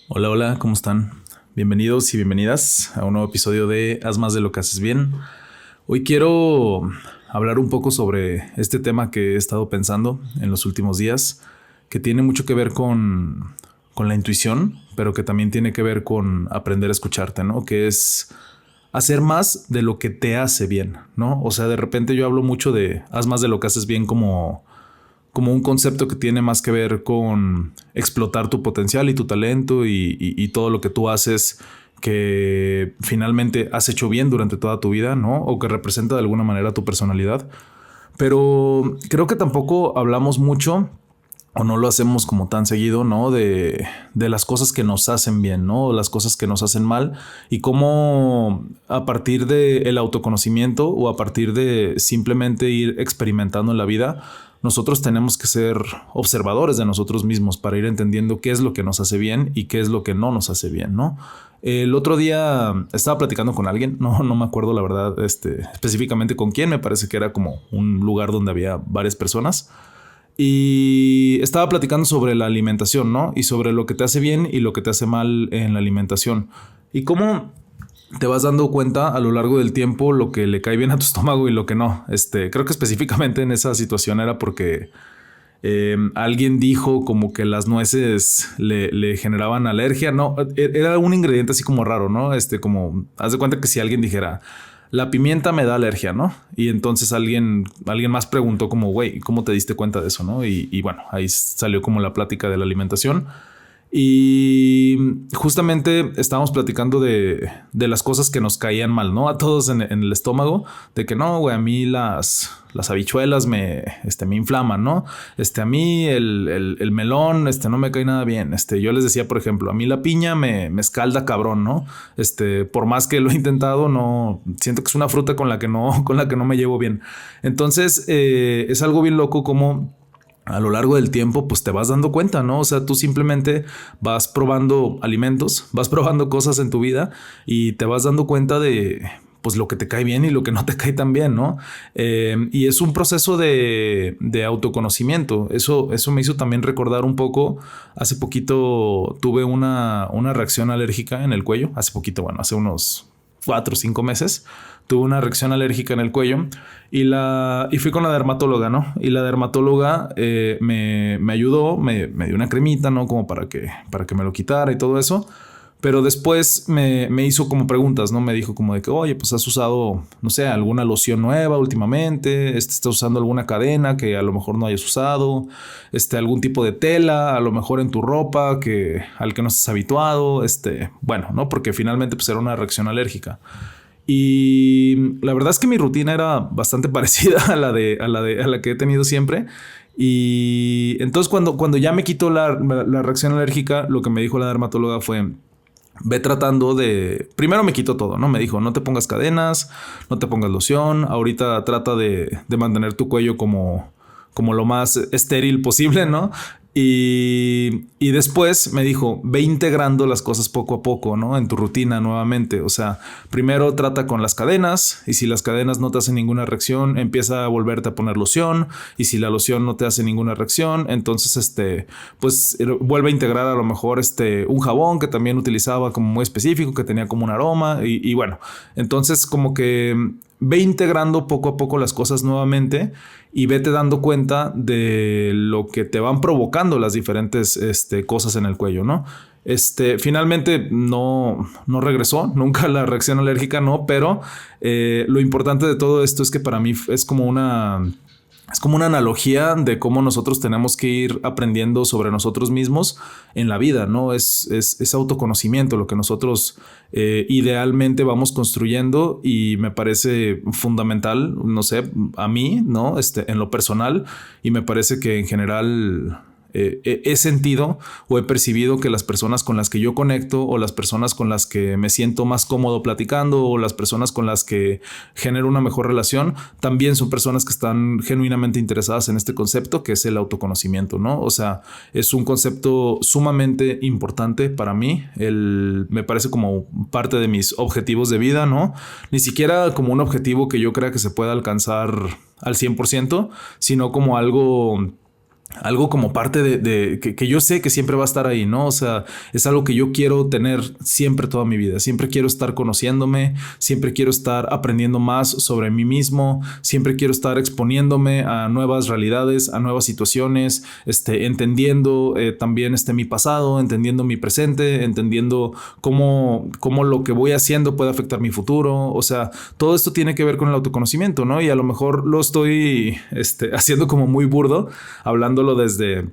Hola, hola, ¿cómo están? Bienvenidos y bienvenidas a un nuevo episodio de Haz más de lo que haces bien. Hoy quiero hablar un poco sobre este tema que he estado pensando en los últimos días, que tiene mucho que ver con la intuición, pero que también tiene que ver con aprender a escucharte, ¿no? Que es hacer más de lo que te hace bien, ¿no? O sea, de repente yo hablo mucho de haz más de lo que haces bien como un concepto que tiene más que ver con explotar tu potencial y tu talento y todo lo que tú haces que finalmente has hecho bien durante toda tu vida, ¿no? O que representa de alguna manera tu personalidad. Pero creo que tampoco hablamos mucho o no lo hacemos como tan seguido, ¿no? De las cosas que nos hacen bien, ¿no? Las cosas que nos hacen mal y cómo a partir del autoconocimiento o a partir de simplemente ir experimentando en la vida, nosotros tenemos que ser observadores de nosotros mismos para ir entendiendo qué es lo que nos hace bien y qué es lo que no nos hace bien, ¿no? El otro día estaba platicando con alguien, no me acuerdo la verdad, específicamente con quién, me parece que era como un lugar donde había varias personas. Y estaba platicando sobre la alimentación, ¿no? Y sobre lo que te hace bien y lo que te hace mal en la alimentación. Y cómo te vas dando cuenta a lo largo del tiempo lo que le cae bien a tu estómago y lo que no. Creo que específicamente en esa situación era porque alguien dijo como que las nueces le generaban alergia. No, era un ingrediente así como raro, ¿no? Como, haz de cuenta que si alguien dijera, la pimienta me da alergia, ¿no? Y entonces alguien más preguntó como, güey, ¿cómo te diste cuenta de eso, no? Y bueno, ahí salió como la plática de la alimentación. Y justamente estábamos platicando de las cosas que nos caían mal, ¿no? A todos en el estómago, de que no, güey, a mí las habichuelas me inflaman, ¿no? A mí el melón, no me cae nada bien. Yo les decía, por ejemplo, a mí la piña me escalda cabrón, ¿no? Por más que lo he intentado, no, siento que es una fruta con la que no me llevo bien. Entonces, es algo bien loco como a lo largo del tiempo, pues te vas dando cuenta, ¿no? O sea, tú simplemente vas probando alimentos, vas probando cosas en tu vida y te vas dando cuenta de pues lo que te cae bien y lo que no te cae tan bien, ¿no? Y es un proceso de autoconocimiento. Eso me hizo también recordar un poco. Hace poquito tuve una reacción alérgica en el cuello. Hace poquito, bueno, hace unos 4 o 5 meses tuve una reacción alérgica en el cuello y fui con la dermatóloga, ¿no? Y la dermatóloga me ayudó, me dio una cremita, ¿no? Como para que me lo quitara y todo eso. Pero después me hizo como preguntas, ¿no? Me dijo como de que, oye, pues has usado, no sé, alguna loción nueva últimamente, estás usando alguna cadena que a lo mejor no hayas usado, algún tipo de tela, a lo mejor en tu ropa al que no estás habituado, bueno, ¿no? Porque finalmente pues era una reacción alérgica. Y la verdad es que mi rutina era bastante parecida a la que he tenido siempre. Y entonces cuando ya me quitó la reacción alérgica, lo que me dijo la dermatóloga fue, ve tratando de... Primero me quitó todo, ¿no? Me dijo, no te pongas cadenas, no te pongas loción, ahorita trata de mantener tu cuello como lo más estéril posible, ¿no? Y después me dijo, ve integrando las cosas poco a poco, ¿no? En tu rutina nuevamente. O sea, primero trata con las cadenas y si las cadenas no te hacen ninguna reacción, empieza a volverte a poner loción y si la loción no te hace ninguna reacción, entonces pues vuelve a integrar a lo mejor un jabón que también utilizaba como muy específico, que tenía como un aroma y bueno, entonces como que ve integrando poco a poco las cosas nuevamente y vete dando cuenta de lo que te van provocando las diferentes cosas en el cuello, ¿no? Finalmente no regresó, nunca la reacción alérgica, no, pero lo importante de todo esto es que para mí es como una analogía de cómo nosotros tenemos que ir aprendiendo sobre nosotros mismos en la vida, ¿no? Es autoconocimiento lo que nosotros idealmente vamos construyendo y me parece fundamental, no sé, a mí, ¿no? En lo personal y me parece que en general he sentido o he percibido que las personas con las que yo conecto o las personas con las que me siento más cómodo platicando o las personas con las que genero una mejor relación también son personas que están genuinamente interesadas en este concepto que es el autoconocimiento, ¿no? O sea, es un concepto sumamente importante para mí. Me parece como parte de mis objetivos de vida, ¿no? Ni siquiera como un objetivo que yo crea que se pueda alcanzar al 100%, sino como algo algo como parte que yo sé que siempre va a estar ahí, ¿no? O sea, es algo que yo quiero tener siempre toda mi vida. Siempre quiero estar conociéndome, siempre quiero estar aprendiendo más sobre mí mismo, siempre quiero estar exponiéndome a nuevas realidades, a nuevas situaciones, entendiendo también mi pasado, entendiendo mi presente, entendiendo cómo lo que voy haciendo puede afectar mi futuro. O sea, todo esto tiene que ver con el autoconocimiento, ¿no? Y a lo mejor lo estoy haciendo como muy burdo, hablándolo desde,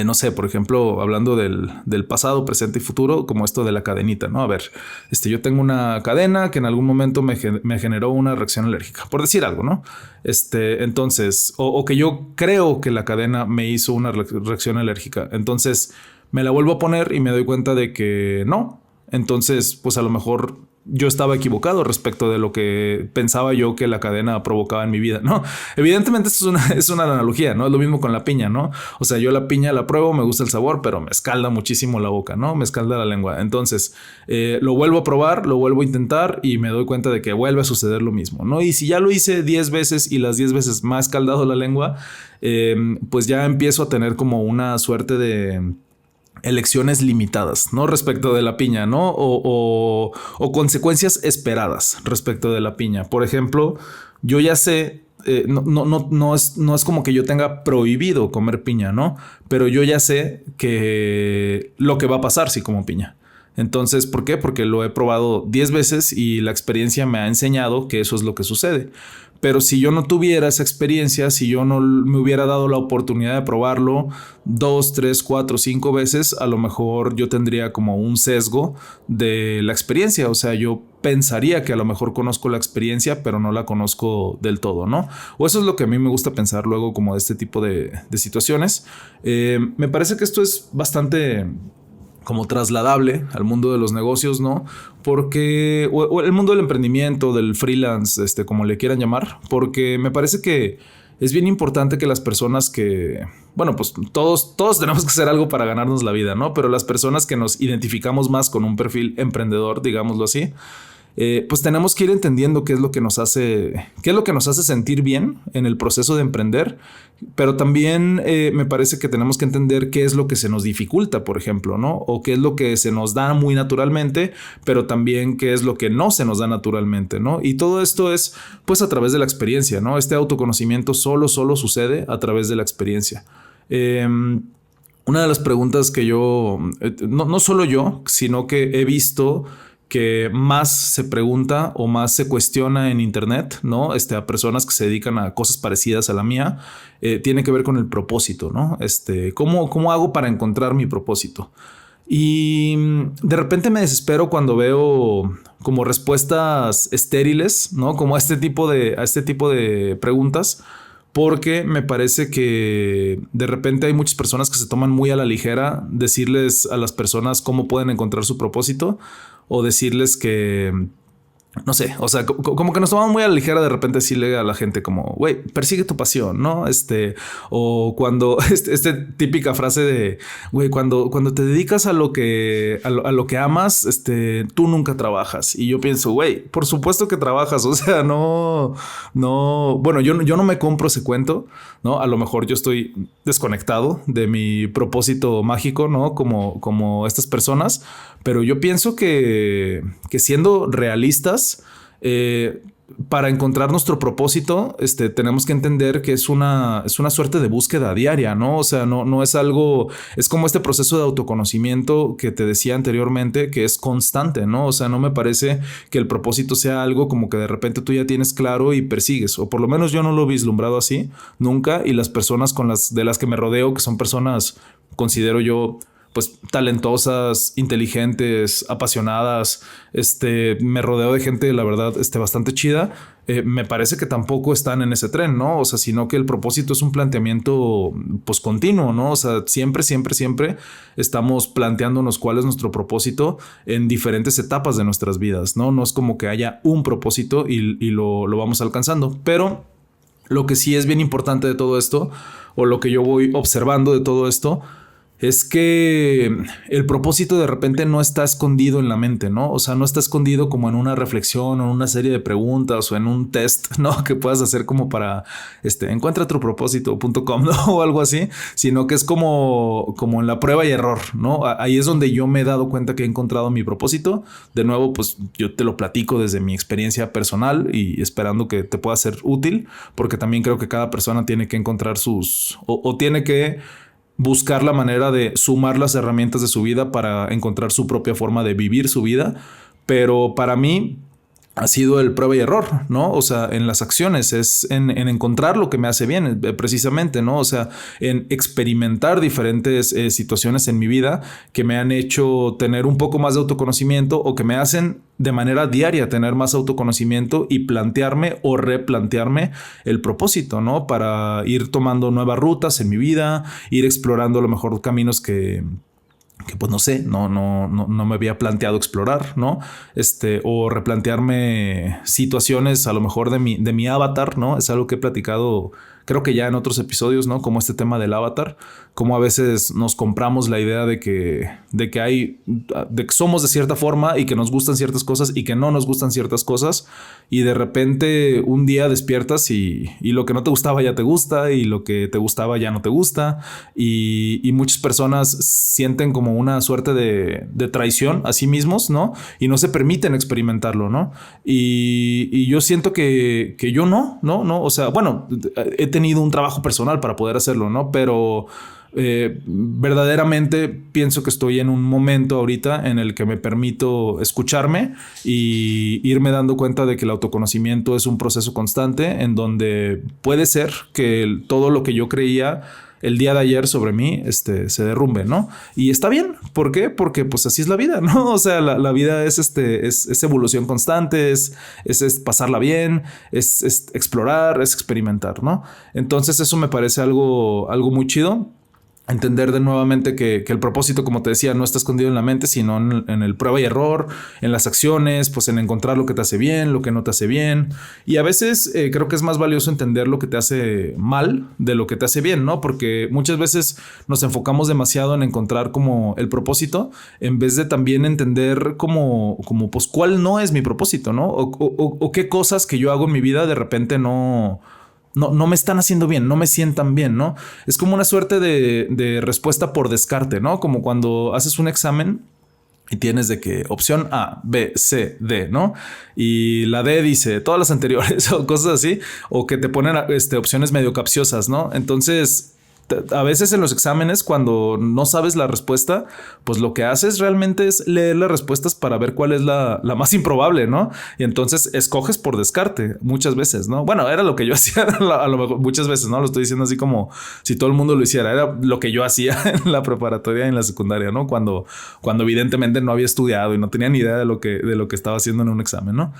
no sé, por ejemplo, hablando del pasado, presente y futuro, como esto de la cadenita, ¿no? A ver, yo tengo una cadena que en algún momento me generó una reacción alérgica, por decir algo, ¿no? Entonces, o que yo creo que la cadena me hizo una reacción alérgica. Entonces, me la vuelvo a poner y me doy cuenta de que no. Entonces, pues a lo mejor yo estaba equivocado respecto de lo que pensaba yo que la cadena provocaba en mi vida, ¿no? Evidentemente esto es una analogía, ¿no? Es lo mismo con la piña, ¿no? O sea, yo la piña la pruebo, me gusta el sabor, pero me escalda muchísimo la boca, ¿no? Me escalda la lengua. Entonces, lo vuelvo a probar, lo vuelvo a intentar y me doy cuenta de que vuelve a suceder lo mismo, ¿no? Y si ya lo hice 10 veces y las 10 veces me ha escaldado la lengua, pues ya empiezo a tener como una suerte de elecciones limitadas, ¿no? Respecto de la piña, ¿no? O consecuencias esperadas respecto de la piña. Por ejemplo, yo ya sé, no es como que yo tenga prohibido comer piña, ¿no? Pero yo ya sé que lo que va a pasar si como piña. Entonces, ¿por qué? Porque lo he probado 10 veces y la experiencia me ha enseñado que eso es lo que sucede. Pero si yo no tuviera esa experiencia, si yo no me hubiera dado la oportunidad de probarlo 2, 3, 4, 5 veces, a lo mejor yo tendría como un sesgo de la experiencia. O sea, yo pensaría que a lo mejor conozco la experiencia, pero no la conozco del todo, ¿no? O eso es lo que a mí me gusta pensar luego como de este tipo de situaciones. Me parece que esto es bastante como trasladable al mundo de los negocios, ¿no? Porque, o el mundo del emprendimiento, del freelance, como le quieran llamar, porque me parece que es bien importante que las personas que, bueno, pues todos tenemos que hacer algo para ganarnos la vida, ¿no? Pero las personas que nos identificamos más con un perfil emprendedor, digámoslo así, pues tenemos que ir entendiendo qué es lo que nos hace sentir bien en el proceso de emprender, pero también me parece que tenemos que entender qué es lo que se nos dificulta, por ejemplo, ¿no? O qué es lo que se nos da muy naturalmente, pero también qué es lo que no se nos da naturalmente, ¿no? Y todo esto es pues a través de la experiencia, ¿no? Este autoconocimiento solo sucede a través de la experiencia. Una de las preguntas que yo, no solo yo, sino que he visto que más se pregunta o más se cuestiona en internet, ¿no? A personas que se dedican a cosas parecidas a la mía, tiene que ver con el propósito, ¿no? ¿Cómo hago para encontrar mi propósito? Y de repente me desespero cuando veo como respuestas estériles, ¿no? Como a este tipo de preguntas, porque me parece que de repente hay muchas personas que se toman muy a la ligera decirles a las personas cómo pueden encontrar su propósito, o decirles que, no sé, o sea, como que nos tomamos muy a la ligera de repente decirle a la gente como, güey, persigue tu pasión, ¿no? O cuando, típica frase de, güey, cuando te dedicas a lo que amas, tú nunca trabajas. Y yo pienso, güey, por supuesto que trabajas, o sea, no, bueno, yo no me compro ese cuento, ¿no? A lo mejor yo estoy desconectado de mi propósito mágico, ¿no? Como estas personas, pero yo pienso que siendo realistas, para encontrar nuestro propósito, tenemos que entender que es una suerte de búsqueda diaria, ¿no? O sea, no es algo, es como este proceso de autoconocimiento que te decía anteriormente, que es constante, ¿no? O sea, no me parece que el propósito sea algo como que de repente tú ya tienes claro y persigues, o por lo menos yo no lo he vislumbrado así nunca, y las personas de las que me rodeo, que son personas, considero yo, pues talentosas, inteligentes, apasionadas, me rodeo de gente, la verdad, bastante chida. Me parece que tampoco están en ese tren, ¿no? O sea, sino que el propósito es un planteamiento pues continuo, ¿no? O sea, siempre estamos planteándonos cuál es nuestro propósito en diferentes etapas de nuestras vidas, ¿no? No es como que haya un propósito y lo vamos alcanzando, pero lo que sí es bien importante de todo esto, o lo que yo voy observando de todo esto, es que el propósito de repente no está escondido en la mente, ¿no? O sea, no está escondido como en una reflexión o en una serie de preguntas o en un test, ¿no? Que puedas hacer como para, encuentra tu propósito.com, ¿no? O algo así, sino que es como en la prueba y error, ¿no? Ahí es donde yo me he dado cuenta que he encontrado mi propósito. De nuevo, pues yo te lo platico desde mi experiencia personal y esperando que te pueda ser útil, porque también creo que cada persona tiene que encontrar o tiene que buscar la manera de sumar las herramientas de su vida para encontrar su propia forma de vivir su vida. Pero para mí ha sido el prueba y error, ¿no? O sea, en las acciones es en encontrar lo que me hace bien, precisamente, ¿no? O sea, en experimentar diferentes situaciones en mi vida que me han hecho tener un poco más de autoconocimiento o que me hacen de manera diaria tener más autoconocimiento y plantearme o replantearme el propósito, ¿no? Para ir tomando nuevas rutas en mi vida, ir explorando a lo mejor caminos que pues no sé, no me había planteado explorar, ¿no? O replantearme situaciones a lo mejor de mi avatar, ¿no? Es algo que he platicado, creo que ya en otros episodios, ¿no? Como este tema del avatar, como a veces nos compramos la idea de que somos de cierta forma y que nos gustan ciertas cosas y que no nos gustan ciertas cosas, y de repente un día despiertas y lo que no te gustaba ya te gusta y lo que te gustaba ya no te gusta, y muchas personas sienten como una suerte de traición a sí mismos, ¿no? Y no se permiten experimentarlo, ¿no? Y yo siento que yo no, o sea, bueno, he tenido un trabajo personal para poder hacerlo, ¿no? Pero verdaderamente pienso que estoy en un momento ahorita en el que me permito escucharme y irme dando cuenta de que el autoconocimiento es un proceso constante en donde puede ser que todo lo que yo creía el día de ayer sobre mí se derrumbe, ¿no? Y está bien. ¿Por qué? Porque pues así es la vida, ¿no? O sea, la vida es evolución constante, es pasarla bien, es explorar, es experimentar, ¿no? Entonces eso me parece algo muy chido. Entender de nuevamente que el propósito, como te decía, no está escondido en la mente, sino en el prueba y error, en las acciones, pues en encontrar lo que te hace bien, lo que no te hace bien. Y a veces creo que es más valioso entender lo que te hace mal de lo que te hace bien, ¿no? Porque muchas veces nos enfocamos demasiado en encontrar como el propósito, en vez de también entender como pues cuál no es mi propósito, ¿no? O qué cosas que yo hago en mi vida de repente no me están haciendo bien, no me sientan bien, ¿no? Es como una suerte de respuesta por descarte, ¿no? Como cuando haces un examen y tienes de que opción A, B, C, D, ¿no? Y la D dice todas las anteriores o cosas así, o que te ponen opciones medio capciosas, ¿no? Entonces, a veces en los exámenes, cuando no sabes la respuesta, pues lo que haces realmente es leer las respuestas para ver cuál es la más improbable, ¿no? Y entonces escoges por descarte muchas veces, ¿no? Bueno, era lo que yo hacía a lo mejor muchas veces, ¿no? Lo estoy diciendo así como si todo el mundo lo hiciera. Era lo que yo hacía en la preparatoria y en la secundaria, ¿no? Cuando evidentemente no había estudiado y no tenía ni idea de lo que estaba haciendo en un examen, ¿no?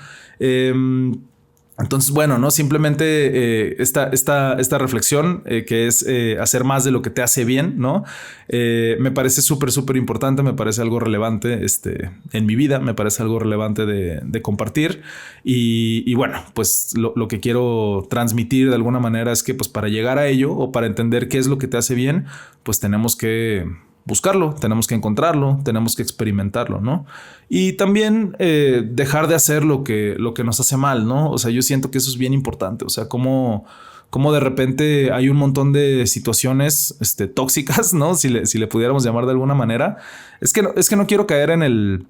Entonces, bueno, no simplemente esta reflexión que es hacer más de lo que te hace bien, ¿no? Me parece súper importante, me parece algo relevante en mi vida, me parece algo relevante de compartir. Y bueno, pues lo que quiero transmitir de alguna manera es que pues para llegar a ello o para entender qué es lo que te hace bien, pues tenemos que buscarlo, tenemos que encontrarlo, tenemos que experimentarlo, ¿no? Y también dejar de hacer lo que nos hace mal, ¿no? O sea, yo siento que eso es bien importante. O sea, como de repente hay un montón de situaciones tóxicas, ¿no? Si le pudiéramos llamar de alguna manera. Es que no quiero caer en el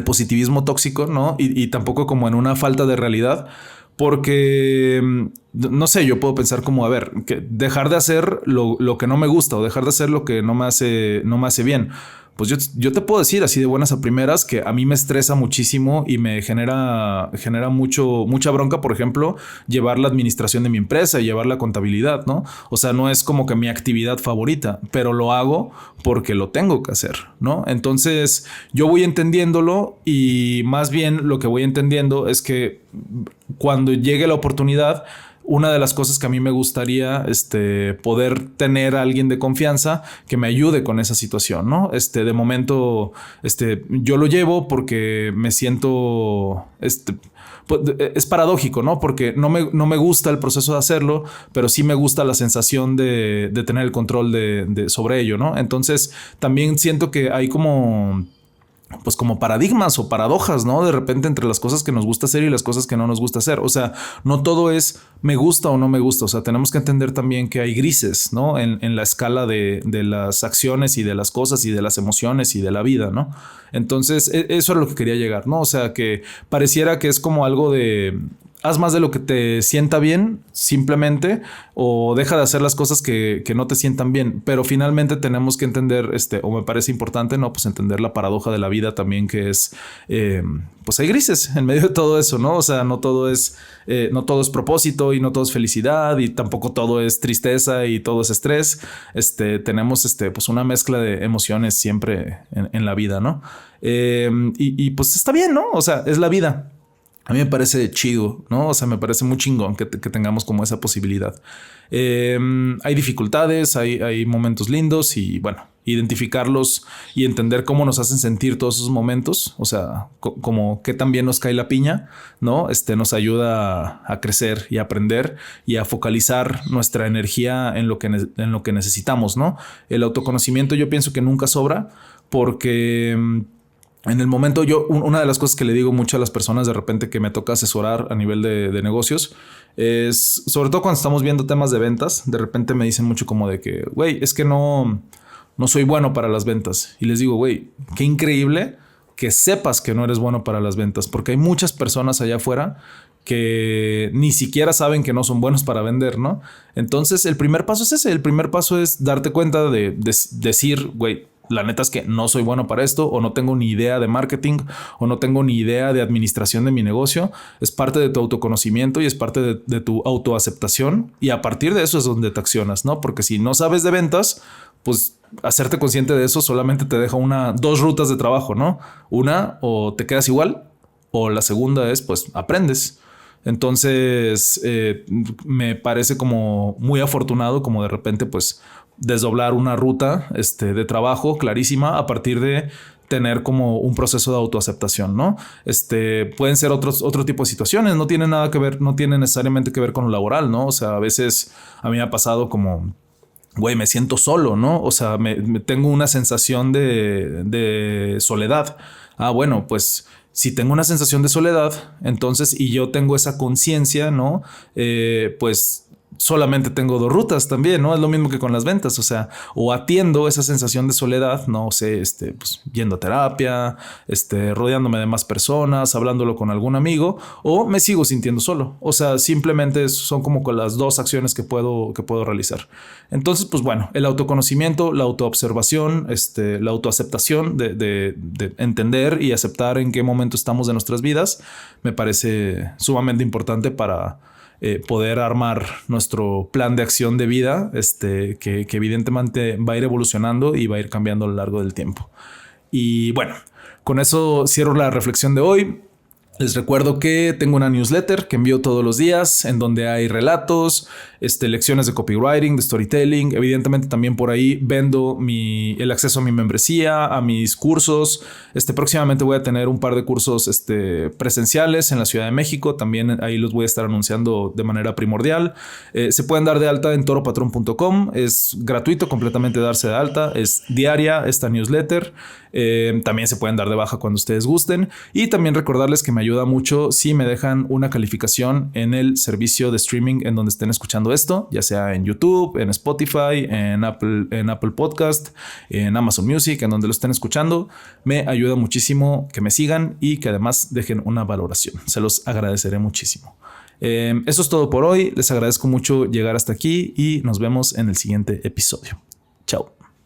positivismo tóxico, ¿no? Y tampoco como en una falta de realidad. Porque, no sé, yo puedo pensar como, a ver, que dejar de hacer lo que no me gusta o dejar de hacer lo que no me hace bien. Pues yo te puedo decir así de buenas a primeras que a mí me estresa muchísimo y me genera mucha bronca, por ejemplo, llevar la administración de mi empresa y llevar la contabilidad, ¿no? O sea, no es como que mi actividad favorita, pero lo hago porque lo tengo que hacer, ¿no? Entonces yo voy entendiéndolo y más bien lo que voy entendiendo es que cuando llegue la oportunidad, una de las cosas que a mí me gustaría poder tener a alguien de confianza que me ayude con esa situación, ¿no? De momento yo lo llevo porque me siento pues, es paradójico, ¿no? Porque no me gusta el proceso de hacerlo, pero sí me gusta la sensación de tener el control sobre ello, ¿no? Entonces también siento que hay como paradigmas o paradojas, ¿no? De repente entre las cosas que nos gusta hacer y las cosas que no nos gusta hacer. O sea, no todo es me gusta o no me gusta. O sea, tenemos que entender también que hay grises, ¿no? En la escala de las acciones y de las cosas y de las emociones y de la vida, ¿no? Entonces, eso es lo que quería llegar, ¿no? O sea, que pareciera que es como algo de haz más de lo que te sienta bien simplemente, o deja de hacer las cosas que no te sientan bien. Pero finalmente tenemos que entender, o me parece importante, ¿no? Pues entender la paradoja de la vida también, que es, pues hay grises en medio de todo eso, ¿no? O sea, no todo es propósito y no todo es felicidad y tampoco todo es tristeza y todo es estrés. Tenemos, pues una mezcla de emociones siempre en la vida, ¿no? Y pues está bien, ¿no? O sea, es la vida. A mí me parece chido, ¿no? O sea, me parece muy chingón que tengamos como esa posibilidad. Hay dificultades, hay momentos lindos y bueno, identificarlos y entender cómo nos hacen sentir todos esos momentos. O sea, como que también nos cae la piña, ¿no? Nos ayuda a crecer y a aprender y a focalizar nuestra energía en lo que necesitamos, ¿no? El autoconocimiento yo pienso que nunca sobra porque en el momento una de las cosas que le digo mucho a las personas de repente que me toca asesorar a nivel de negocios es, sobre todo cuando estamos viendo temas de ventas, de repente me dicen mucho como de que, güey, es que no soy bueno para las ventas. Y les digo, güey, qué increíble que sepas que no eres bueno para las ventas, porque hay muchas personas allá afuera que ni siquiera saben que no son buenos para vender, ¿no? Entonces el primer paso es ese, el primer paso es darte cuenta de decir, güey, la neta es que no soy bueno para esto, o no tengo ni idea de marketing, o no tengo ni idea de administración de mi negocio. Es parte de tu autoconocimiento y es parte de tu autoaceptación. Y a partir de eso es donde te accionas, ¿no? Porque si no sabes de ventas, pues hacerte consciente de eso solamente te deja dos rutas de trabajo, ¿no? Una, o te quedas igual, o la segunda es, pues, aprendes. Entonces, me parece como muy afortunado, como de repente, pues, desdoblar una ruta de trabajo clarísima a partir de tener como un proceso de autoaceptación, ¿no? Pueden ser otro tipo de situaciones, no tiene nada que ver, no tiene necesariamente que ver con lo laboral, ¿no? O sea, a veces a mí me ha pasado como, güey, me siento solo, ¿no? O sea, me tengo una sensación de soledad. Ah, bueno, pues si tengo una sensación de soledad, entonces, y yo tengo esa conciencia, ¿no? Pues solamente tengo dos rutas también, ¿no? Es lo mismo que con las ventas, o sea, o atiendo esa sensación de soledad, no sé, pues yendo a terapia, rodeándome de más personas, hablándolo con algún amigo, o me sigo sintiendo solo. O sea, simplemente son como con las dos acciones que puedo realizar. Entonces, pues bueno, el autoconocimiento, la autoobservación, la autoaceptación de entender y aceptar en qué momento estamos de nuestras vidas, me parece sumamente importante para poder armar nuestro plan de acción de vida, que evidentemente va a ir evolucionando y va a ir cambiando a lo largo del tiempo. Y bueno, con eso cierro la reflexión de hoy. Les recuerdo que tengo una newsletter que envío todos los días en donde hay relatos, lecciones de copywriting, de storytelling. Evidentemente también por ahí vendo el acceso a mi membresía, a mis cursos. Próximamente voy a tener un par de cursos presenciales en la Ciudad de México. También ahí los voy a estar anunciando de manera primordial. Se pueden dar de alta en toropatrón.com. Es gratuito completamente darse de alta. Es diaria esta newsletter. También se pueden dar de baja cuando ustedes gusten. Y también recordarles que me ayuda mucho si me dejan una calificación en el servicio de streaming en donde estén escuchando esto, ya sea en YouTube, en Spotify, en Apple Podcast, en Amazon Music, en donde lo estén escuchando. Me ayuda muchísimo que me sigan y que además dejen una valoración. Se los agradeceré muchísimo. Eso es todo por hoy. Les agradezco mucho llegar hasta aquí y nos vemos en el siguiente episodio. Chao.